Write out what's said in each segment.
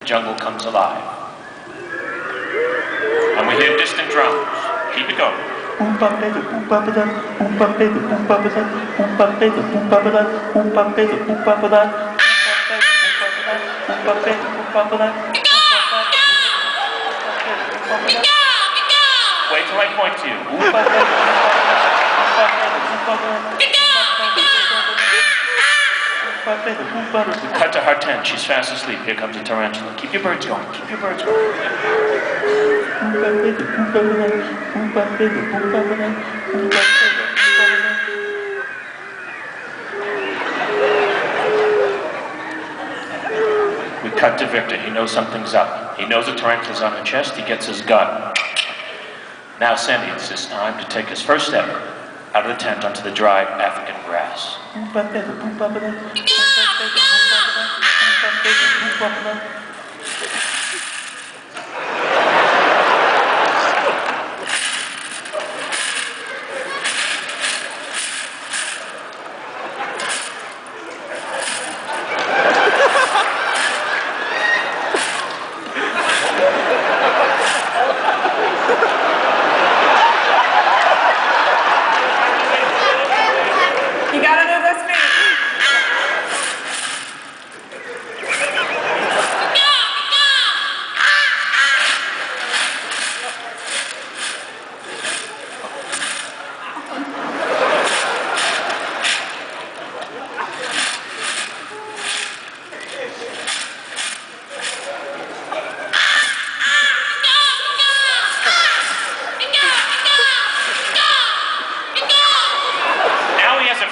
jungle comes alive. And we hear distant drums. Keep it going. Wait till I point to you. Cut to her tent. She's fast asleep. Here comes a tarantula. Keep your birds going. Keep your birds going. We cut to Victor. He knows something's up. He knows a tarantula's on her chest. He gets his gun. Now, Sandy, it's his time to take his first step out of the tent onto the dry African grass. You gotta do this beat.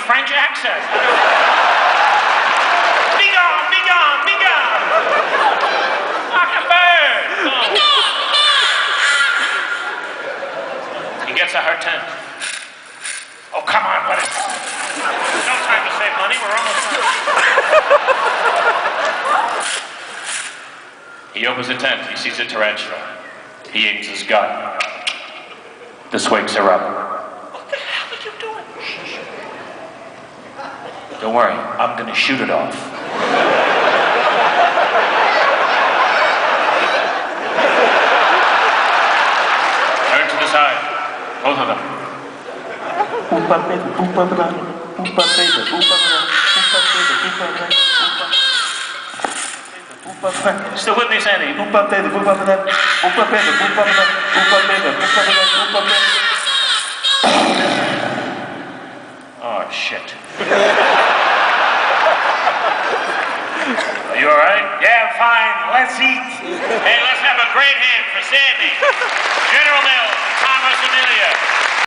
French accent. Be gone, be gone, be gone. Like a bird. He gets to her tent. Oh, come on, what is it? No time to save money, we're almost done. He opens the tent, he sees a tarantula. He aims his gun. This wakes her up. Don't worry, I'm gonna shoot it off. Turn to the side, both of them. Still with me, Sandy? Oh, shit. Are you all right? Yeah, fine. Let's eat. Hey, let's have a great hand for Sandy.